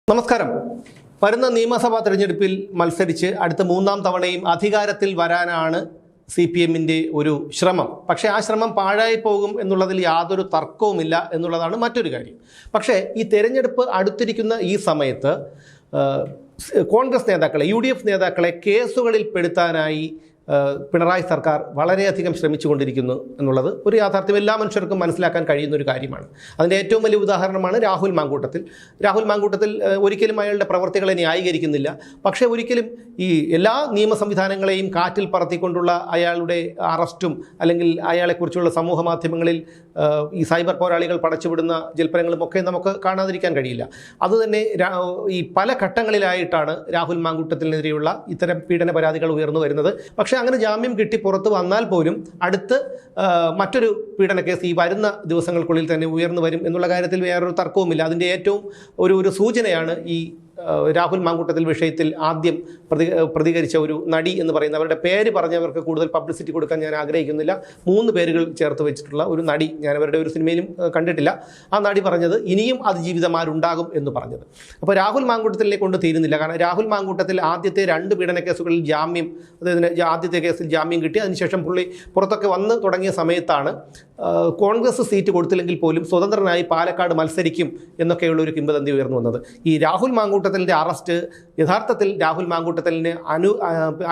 നമസ്കാരം. വരുന്ന നിയമസഭാ തെരഞ്ഞെടുപ്പിൽ മത്സരിച്ച് അടുത്ത മൂന്നാം തവണയും അധികാരത്തിൽ വരാനാണ് CPMന്റെ ഒരു ശ്രമം. പക്ഷേ ആ ശ്രമം പാഴായി പോകും എന്നുള്ളതിൽ യാതൊരു തർക്കവുമില്ല എന്നുള്ളതാണ് മറ്റൊരു കാര്യം. പക്ഷേ ഈ തെരഞ്ഞെടുപ്പ് അടുത്തിരിക്കുന്ന ഈ സമയത്ത് കോൺഗ്രസ് നേതാക്കളെ, UDF നേതാക്കളെ കേസുകളിൽ പെടുത്താനായി പിണറായി സർക്കാർ വളരെയധികം ശ്രമിച്ചുകൊണ്ടിരിക്കുന്നു എന്നുള്ളത് ഒരു യാഥാർത്ഥ്യം എല്ലാ മനുഷ്യർക്കും മനസ്സിലാക്കാൻ കഴിയുന്ന ഒരു കാര്യമാണ്. അതിൻ്റെ ഏറ്റവും വലിയ ഉദാഹരണമാണ് രാഹുൽ മാങ്കൂട്ടത്തിൽ ഒരിക്കലും അയാളുടെ പ്രവർത്തികളെ ന്യായീകരിക്കുന്നില്ല. പക്ഷേ ഒരിക്കലും ഈ എല്ലാ നിയമ സംവിധാനങ്ങളെയും കാറ്റിൽ പറത്തിക്കൊണ്ടുള്ള അയാളുടെ അറസ്റ്റും അല്ലെങ്കിൽ അയാളെക്കുറിച്ചുള്ള സമൂഹ മാധ്യമങ്ങളിൽ ഈ സൈബർ പോരാളികൾ പടച്ചുവിടുന്ന ജൽപ്പനങ്ങളും ഒക്കെ നമുക്ക് കാണാതിരിക്കാൻ കഴിയില്ല. അതുതന്നെ ഈ പല ഘട്ടങ്ങളിലായിട്ടാണ് രാഹുൽ മാങ്കൂട്ടത്തിനെതിരെയുള്ള ഇത്തരം പീഡന പരാതികൾ ഉയർന്നു വരുന്നത്. പക്ഷേ അങ്ങനെ ജാമ്യം കിട്ടി പുറത്തു വന്നാൽ പോലും അടുത്ത് മറ്റൊരു പീഡന കേസ് ഈ വരുന്ന ദിവസങ്ങൾക്കുള്ളിൽ തന്നെ ഉയർന്നു വരും എന്നുള്ള കാര്യത്തിൽ വേറൊരു തർക്കവുമില്ല. അതിൻ്റെ ഏറ്റവും ഒരു സൂചനയാണ് ഈ രാഹുൽ മാങ്കൂട്ടത്തിൽ വിഷയത്തിൽ ആദ്യം പ്രതികരിച്ച ഒരു നടി എന്ന് പറയുന്ന, അവരുടെ പേര് പറഞ്ഞവർക്ക് കൂടുതൽ പബ്ലിസിറ്റി കൊടുക്കാൻ ഞാൻ ആഗ്രഹിക്കുന്നില്ല, 3 പേരുകൾ ചേർത്ത് വെച്ചിട്ടുള്ള ഒരു നടി, ഞാൻ അവരുടെ ഒരു സിനിമയിലും കണ്ടിട്ടില്ല. ആ നടി പറഞ്ഞത് ഇനിയും അതിജീവിതമാരുണ്ടാകും എന്ന് പറഞ്ഞത്. അപ്പോൾ രാഹുൽ മാങ്കൂട്ടത്തിനെ കൊണ്ട് തീരുന്നില്ല. കാരണം രാഹുൽ മാങ്കൂട്ടത്തിൽ ആദ്യത്തെ 2 പീഡന കേസുകളിൽ ജാമ്യം, അതായത് ആദ്യത്തെ കേസിൽ ജാമ്യം കിട്ടി, അതിനുശേഷം പുള്ളി പുറത്തൊക്കെ വന്ന് തുടങ്ങിയ സമയത്താണ് കോൺഗ്രസ് സീറ്റ് കൊടുത്തില്ലെങ്കിൽ പോലും സ്വതന്ത്രനായി പാലക്കാട് മത്സരിക്കും എന്നൊക്കെയുള്ള ഒരു കിംവദന്തി ഉയർന്നു വന്നത്. ഈ രാഹുൽ മാങ്കൂട്ടത്തിൻ്റെ അറസ്റ്റ് യഥാർത്ഥത്തിൽ രാഹുൽ മാങ്കൂട്ടത്തിലിന്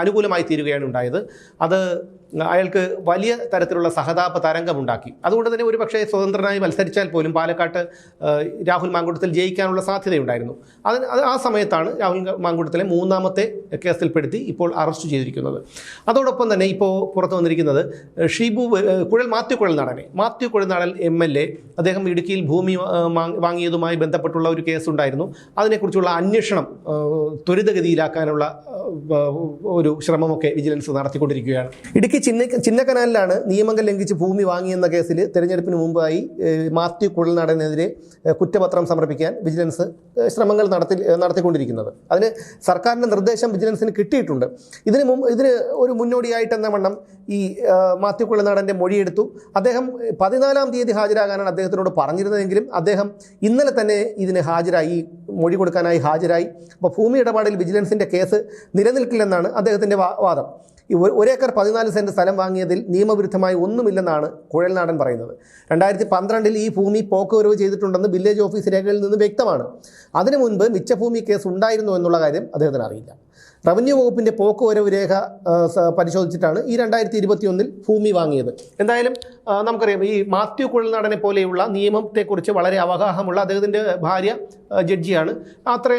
അനുകൂലമായി തീരുകയാണ് ഉണ്ടായത്. അത് അയാൾക്ക് വലിയ തരത്തിലുള്ള സഹതാപ തരംഗമുണ്ടാക്കി. അതുകൊണ്ട് തന്നെ ഒരുപക്ഷെ സ്വതന്ത്രനായി മത്സരിച്ചാൽ പോലും പാലക്കാട്ട് രാഹുൽ മാങ്കൂട്ടത്തിൽ ജയിക്കാനുള്ള സാധ്യതയുണ്ടായിരുന്നു. ആ സമയത്താണ് രാഹുൽ മാങ്കൂട്ടത്തിലെ 3ാമത്തെ കേസിൽപ്പെടുത്തി ഇപ്പോൾ അറസ്റ്റ് ചെയ്തിരിക്കുന്നത്. അതോടൊപ്പം തന്നെ ഇപ്പോൾ പുറത്തു വന്നിരിക്കുന്നത് മാത്യു കുഴൽനാടൻ MLA, അദ്ദേഹം ഇടുക്കിയിൽ ഭൂമി വാങ്ങിയതുമായി ബന്ധപ്പെട്ടുള്ള ഒരു കേസുണ്ടായിരുന്നു. അതിനെക്കുറിച്ചുള്ള അന്വേഷണം ത്വരിതഗതിയിലാക്കാനുള്ള ഒരു ശ്രമമൊക്കെ വിജിലൻസ് നടത്തിക്കൊണ്ടിരിക്കുകയാണ്. ഇടുക്കി ചിന്നക്കനാലിലാണ് നിയമങ്ങൾ ലംഘിച്ച് ഭൂമി വാങ്ങിയെന്ന കേസിൽ തെരഞ്ഞെടുപ്പിന് മുമ്പായി മാത്യു കുഴൽനാടനെതിരെ കുറ്റപത്രം സമർപ്പിക്കാൻ വിജിലൻസ് ശ്രമങ്ങൾ നടത്തിക്കൊണ്ടിരിക്കുന്നത്. അതിന് സർക്കാരിൻ്റെ നിർദ്ദേശം വിജിലൻസിന് കിട്ടിയിട്ടുണ്ട്. ഇതിന് ഒരു മുന്നോടിയായിട്ടെന്ന വണ്ണം ഈ മാത്യു കുഴൽനാടൻ്റെ മൊഴിയെടുത്തു. അദ്ദേഹം 14-ാം തീയതി ഹാജരാകാനാണ് അദ്ദേഹത്തിനോട് പറഞ്ഞിരുന്നതെങ്കിലും അദ്ദേഹം ഇന്നലെ തന്നെ ഇതിന് ഹാജരായി, മൊഴി കൊടുക്കാനായി ഹാജരായി. അപ്പോൾ ഭൂമി ഇടപാടിൽ വിജിലൻസിൻ്റെ കേസ് നിലനിൽക്കില്ലെന്നാണ് അദ്ദേഹത്തിൻ്റെ വാദം. ഈ 1 ഏക്കർ 14 സെൻറ്റ് സ്ഥലം വാങ്ങിയതിൽ നിയമവിരുദ്ധമായി ഒന്നുമില്ലെന്നാണ് കുഴൽനാടൻ പറയുന്നത്. 2012 ഈ ഭൂമി പോക്കുവരവ് ചെയ്തിട്ടുണ്ടെന്ന് വില്ലേജ് ഓഫീസ് രേഖകളിൽ നിന്ന് വ്യക്തമാണ്. അതിനു മുൻപ് മിച്ചഭൂമി കേസ് ഉണ്ടായിരുന്നു എന്നുള്ള കാര്യം അദ്ദേഹത്തിന് അറിയില്ല. റവന്യൂ വകുപ്പിൻ്റെ പോക്കുവരവ് രേഖ പരിശോധിച്ചിട്ടാണ് ഈ 2021 ഭൂമി വാങ്ങിയത്. എന്തായാലും നമുക്കറിയാം, ഈ മാത്യു കുഴൽനാടനെ പോലെയുള്ള നിയമത്തെക്കുറിച്ച് വളരെ അവഗാഹമുള്ള അദ്ദേഹത്തിൻ്റെ ഭാര്യ ജഡ്ജിയാണ്. അത്ര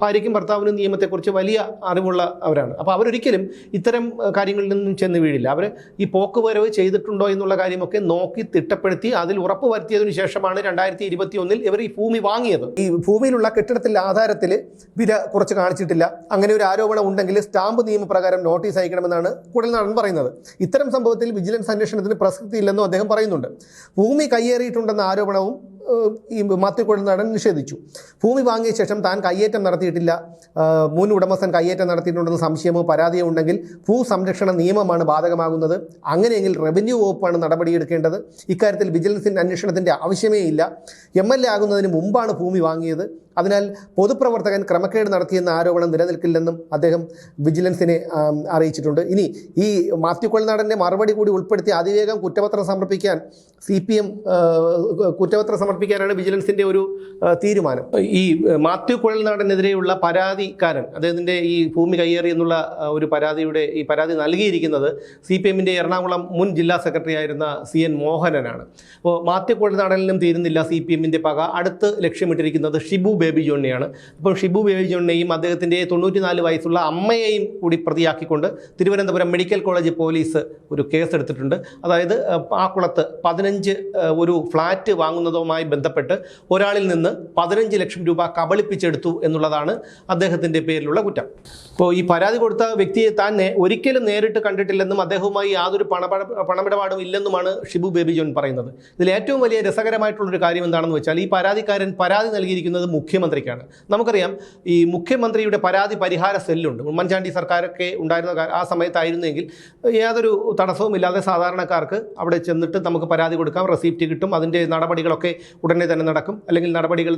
ഭാര്യയ്ക്കും ഭർത്താവിനും നിയമത്തെക്കുറിച്ച് വലിയ അറിവുള്ള അവരാണ്. അപ്പോൾ അവരൊരിക്കലും ഇത്തരം കാര്യങ്ങളിൽ നിന്നും ചെന്ന് വീഴില്ല. അവർ ഈ പോക്കുവരവ് ചെയ്തിട്ടുണ്ടോ എന്നുള്ള കാര്യമൊക്കെ നോക്കി തിട്ടപ്പെടുത്തി അതിൽ ഉറപ്പ് വരുത്തിയതിനു ശേഷമാണ് 2021 ഇവർ ഈ ഭൂമി വാങ്ങിയത്. ഈ ഭൂമിയിലുള്ള കെട്ടിടത്തിൻ്റെ ആധാരത്തിൽ വില കുറച്ച് കാണിച്ചിട്ടില്ല, അങ്ങനെ ഒരു ആരോപണം ഉണ്ടെങ്കിൽ സ്റ്റാമ്പ് നിയമപ്രകാരം നോട്ടീസ് അയക്കണമെന്നാണ് കുഴൽനാടൻ പറയുന്നത്. ഇത്തരം സംഭവത്തിൽ വിജിലൻസ് അന്വേഷണത്തിന് പ്രസക്തിയില്ലെന്നും അദ്ദേഹം പറയുന്നുണ്ട്. ഭൂമി കയ്യേറിയിട്ടുണ്ടെന്ന ആരോപണവും ഈ മാത്യു കുഴൽനാടൻ നിഷേധിച്ചു. ഭൂമി വാങ്ങിയ ശേഷം താൻ കയ്യേറ്റം നടത്തിയിട്ടില്ല, മുൻ ഉടമസ്ഥൻ കയ്യേറ്റം നടത്തിയിട്ടുണ്ടെന്ന് സംശയമോ പരാതിയോ ഉണ്ടെങ്കിൽ ഭൂസംരക്ഷണ നിയമമാണ് ബാധകമാകുന്നത്. അങ്ങനെയെങ്കിൽ റവന്യൂ വകുപ്പാണ് നടപടിയെടുക്കേണ്ടത്. ഇക്കാര്യത്തിൽ വിജിലൻസിൻ്റെ അന്വേഷണത്തിൻ്റെ ആവശ്യമേ ഇല്ല. MLA ആകുന്നതിന് മുമ്പാണ് ഭൂമി വാങ്ങിയത്. അതിനാൽ പൊതുപ്രവർത്തകൻ ക്രമക്കേട് നടത്തിയെന്ന ആരോപണം നിലനിൽക്കില്ലെന്നും അദ്ദേഹം വിജിലൻസിനെ അറിയിച്ചിട്ടുണ്ട്. ഇനി ഈ മാത്യു കുഴൽനാടൻ്റെ മറുപടി കൂടി ഉൾപ്പെടുത്തി അതിവേഗം കുറ്റപത്രം സമർപ്പിക്കാൻ CPM കുറ്റപത്രം സമർപ്പിക്കാനാണ് വിജിലൻസിൻ്റെ ഒരു തീരുമാനം. ഈ മാത്യു കുഴൽനാടനെതിരെയുള്ള പരാതിക്കാരൻ, അദ്ദേഹത്തിൻ്റെ ഈ ഭൂമി കയ്യേറി എന്നുള്ള ഒരു പരാതി നൽകിയിരിക്കുന്നത് CPMൻ്റെ എറണാകുളം മുൻ ജില്ലാ സെക്രട്ടറി ആയിരുന്ന CN മോഹനനാണ്. അപ്പോൾ മാത്യു കുഴൽനാടനിലും തീരുന്നില്ല CPMൻ്റെ പക. അടുത്ത് ലക്ഷ്യമിട്ടിരിക്കുന്നത് ഷിബു ബേബി ജോണിനെയാണ്. അപ്പോൾ ഷിബു ബേബി ജോണിനെയും അദ്ദേഹത്തിൻ്റെ 94 വയസ്സുള്ള അമ്മയെയും കൂടി പ്രതിയാക്കിക്കൊണ്ട് തിരുവനന്തപുരം മെഡിക്കൽ കോളേജ് പോലീസ് ഒരു കേസെടുത്തിട്ടുണ്ട്. അതായത് പാക്കുളത്ത് 15 ഒരു ഫ്ലാറ്റ് വാങ്ങുന്നതുമായി ബന്ധപ്പെട്ട് ഒരാളിൽ നിന്ന് 15 ലക്ഷം രൂപ കബളിപ്പിച്ചെടുത്തു എന്നുള്ളതാണ് അദ്ദേഹത്തിൻ്റെ പേരിലുള്ള കുറ്റം. അപ്പോൾ ഈ പരാതി കൊടുത്ത വ്യക്തിയെ താൻ ഒരിക്കലും നേരിട്ട് കണ്ടിട്ടില്ലെന്നും അദ്ദേഹവുമായി യാതൊരു പണമിടപാടും ഇല്ലെന്നുമാണ് ഷിബു ബേബി ജോൺ പറയുന്നത്. ഇതിൽ ഏറ്റവും വലിയ രസകരമായിട്ടുള്ളൊരു കാര്യം എന്താണെന്ന് വെച്ചാൽ, ഈ പരാതിക്കാരൻ പരാതി നൽകിയിരിക്കുന്നത് മുഖ്യമന്ത്രി മുഖ്യമന്ത്രിക്കാണ്. നമുക്കറിയാം ഈ മുഖ്യമന്ത്രിയുടെ പരാതി പരിഹാര സെല്ലുണ്ട്. ഉമ്മൻചാണ്ടി സർക്കാരൊക്കെ ഉണ്ടായിരുന്ന ആ സമയത്തായിരുന്നെങ്കിൽ യാതൊരു തടസ്സവുമില്ലാതെ സാധാരണക്കാർക്ക് അവിടെ ചെന്നിട്ട് നമുക്ക് പരാതി കൊടുക്കാം, റെസിപ്റ്റ് കിട്ടും, അതിൻ്റെ നടപടികളൊക്കെ ഉടനെ തന്നെ നടക്കും. അല്ലെങ്കിൽ നടപടികൾ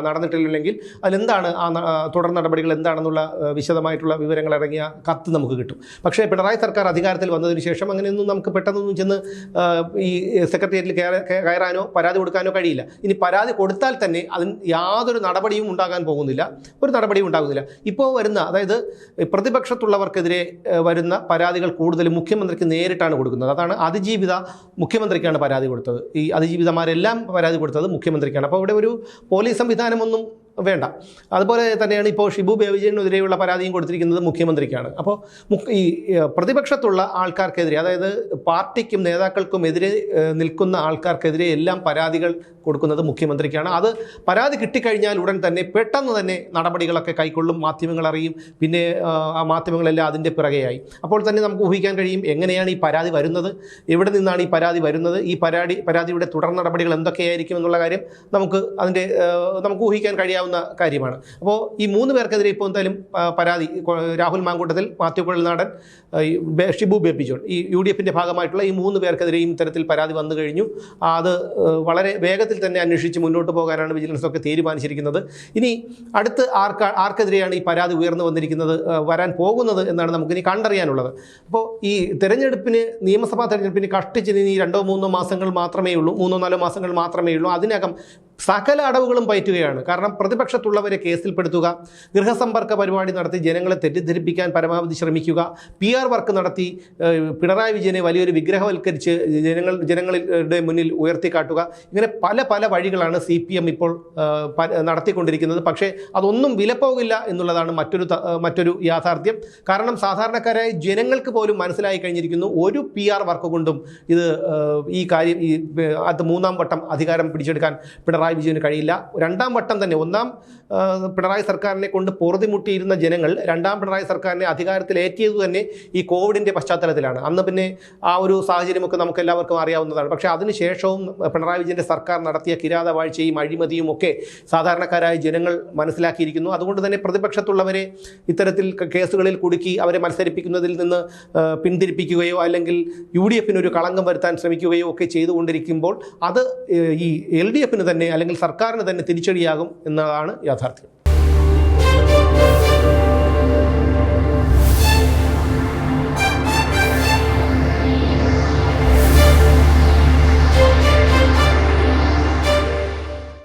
നടന്നിട്ടില്ലെങ്കിൽ അതിലെന്താണ് തുടർ നടപടികൾ എന്താണെന്നുള്ള വിശദമായിട്ടുള്ള വിവരങ്ങൾ അടങ്ങിയ കത്ത് നമുക്ക് കിട്ടും. പക്ഷേ പിണറായി സർക്കാർ അധികാരത്തിൽ വന്നതിന് ശേഷം അങ്ങനെയൊന്നും നമുക്ക് പെട്ടെന്നൊന്നും ചെന്ന് ഈ സെക്രട്ടേറിയറ്റിൽ കയറാനോ പരാതി കൊടുക്കാനോ കഴിയില്ല. ഇനി പരാതി കൊടുത്താൽ തന്നെ അതിന് യാതൊരു നടപടിയും ഉണ്ടാകാൻ പോകുന്നില്ല, ഒരു നടപടിയും ഉണ്ടാകുന്നില്ല. ഇപ്പോൾ വരുന്ന, അതായത് പ്രതിപക്ഷത്തുള്ളവർക്കെതിരെ വരുന്ന പരാതികൾ കൂടുതലും മുഖ്യമന്ത്രിക്ക് നേരിട്ടാണ് കൊടുക്കുന്നത്. അതാണ് അതിജീവിത മുഖ്യമന്ത്രിക്കാണ് പരാതി കൊടുത്തത്. ഈ അതിജീവിതമാരെല്ലാം പരാതി കൊടുത്തത് മുഖ്യമന്ത്രിക്കാണ്. അപ്പോൾ ഇവിടെ ഒരു പോലീസ് സംവിധാനമൊന്നും വേണ്ട. അതുപോലെ തന്നെയാണ് ഇപ്പോൾ ഷിബു ബേബിജനെതിരെയുള്ള പരാതിയും കൊടുത്തിരിക്കുന്നത് മുഖ്യമന്ത്രിക്കാണ്. അപ്പോൾ ഈ പ്രതിപക്ഷത്തുള്ള ആൾക്കാർക്കെതിരെ, അതായത് പാർട്ടിക്കും നേതാക്കൾക്കും എതിരെ നിൽക്കുന്ന ആൾക്കാർക്കെതിരെ എല്ലാം പരാതികൾ കൊടുക്കുന്നത് മുഖ്യമന്ത്രിക്കാണ്. അത് പരാതി കിട്ടിക്കഴിഞ്ഞാൽ ഉടൻ തന്നെ പെട്ടെന്ന് തന്നെ നടപടികളൊക്കെ കൈക്കൊള്ളും, മാധ്യമങ്ങൾ അറിയും, പിന്നെ ആ മാധ്യമങ്ങളെല്ലാം അതിൻ്റെ പിറകെയായി. അപ്പോൾ തന്നെ നമുക്ക് ഊഹിക്കാൻ കഴിയും എങ്ങനെയാണ് ഈ പരാതി വരുന്നത്, എവിടെ നിന്നാണ് ഈ പരാതി വരുന്നത്, ഈ പരാതിയുടെ തുടർ നടപടികൾ എന്തൊക്കെയായിരിക്കും എന്നുള്ള കാര്യം നമുക്ക് ഊഹിക്കാൻ കഴിയാവുന്ന കാര്യമാണ്. അപ്പോൾ ഈ 3 പേർക്കെതിരെ ഇപ്പോൾ എന്തായാലും പരാതി, രാഹുൽ മാങ്കൂട്ടത്തിൽ, മാത്യു കുഴൽനാടൻ, ഷിബു ബേബി ജോൺ, ഈ UDFൻ്റെ ഭാഗമായിട്ടുള്ള ഈ 3 പേർക്കെതിരെയും ഇത്തരത്തിൽ പരാതി വന്നു കഴിഞ്ഞു. അത് വളരെ വേഗത്തിൽ തന്നെ അന്വേഷിച്ച് മുന്നോട്ട് പോകാനാണ് വിജിലൻസ് ഒക്കെ തീരുമാനിച്ചിരിക്കുന്നത്. ഇനി അടുത്ത് ആർക്കെതിരെയാണ് ഈ പരാതി ഉയർന്നു വരാൻ പോകുന്നത് എന്നാണ് നമുക്കിനി കണ്ടറിയാനുള്ളത്. അപ്പോൾ ഈ നിയമസഭാ തെരഞ്ഞെടുപ്പിന് കഷ്ടിച്ച് ഇനി 2-3 മാസങ്ങൾ മാത്രമേ ഉള്ളൂ, 3-4 മാസങ്ങൾ മാത്രമേ ഉള്ളൂ. അതിനകം സകല അടവുകളും പയറ്റുകയാണ്. കാരണം പ്രതിപക്ഷത്തുള്ളവരെ കേസിൽപ്പെടുത്തുക, ഗൃഹസമ്പർക്ക പരിപാടി നടത്തി ജനങ്ങളെ തെറ്റിദ്ധരിപ്പിക്കാൻ പരമാവധി ശ്രമിക്കുക, PR വർക്ക് നടത്തി പിണറായി വിജയനെ വലിയൊരു വിഗ്രഹവൽക്കരിച്ച് ജനങ്ങളുടെ മുന്നിൽ ഉയർത്തിക്കാട്ടുക, ഇങ്ങനെ പല വഴികളാണ് CPM ഇപ്പോൾ നടത്തിക്കൊണ്ടിരിക്കുന്നത്. പക്ഷേ അതൊന്നും വിലപ്പോകില്ല എന്നുള്ളതാണ് മറ്റൊരു യാഥാർത്ഥ്യം. കാരണം സാധാരണക്കാരായ ജനങ്ങൾക്ക് പോലും മനസ്സിലായി കഴിഞ്ഞിരിക്കുന്നു, ഒരു PR വർക്ക് കൊണ്ടും ഈ കാര്യം അത് 3ാം വട്ടം അധികാരം പിടിച്ചെടുക്കാൻ പിണറായി വിജയന് കഴിയില്ല. 2ാം വട്ടം തന്നെ, 1ാം പിണറായി സർക്കാരിനെ കൊണ്ട് പൊറുതിമുട്ടിയിരുന്ന ജനങ്ങൾ 2ാം പിണറായി സർക്കാരിനെ അധികാരത്തിലേറ്റിയത് തന്നെ ഈ കോവിഡിൻ്റെ പശ്ചാത്തലത്തിലാണ്. അന്ന് പിന്നെ ആ ഒരു സാഹചര്യമൊക്കെ നമുക്ക് എല്ലാവർക്കും അറിയാവുന്നതാണ്. പക്ഷേ അതിനുശേഷവും പിണറായി വിജയൻ്റെ സർക്കാർ നടത്തിയ കിരാതവാഴ്ചയും അഴിമതിയും ഒക്കെ സാധാരണക്കാരായ ജനങ്ങൾ മനസ്സിലാക്കിയിരിക്കുന്നു. അതുകൊണ്ട് തന്നെ പ്രതിപക്ഷത്തുള്ളവരെ ഇത്തരത്തിൽ കേസുകളിൽ കുടുക്കി അവരെ മത്സരിപ്പിക്കുന്നതിൽ നിന്ന് പിന്തിരിപ്പിക്കുകയോ അല്ലെങ്കിൽ UDFന് ഒരു കളങ്കം വരുത്താൻ ശ്രമിക്കുകയോ ഒക്കെ ചെയ്തുകൊണ്ടിരിക്കുമ്പോൾ അത് ഈ LDFന് തന്നെ അല്ലെങ്കിൽ സർക്കാരിന് തന്നെ തിരിച്ചടിയാകും എന്നതാണ് യാഥാർത്ഥ്യം.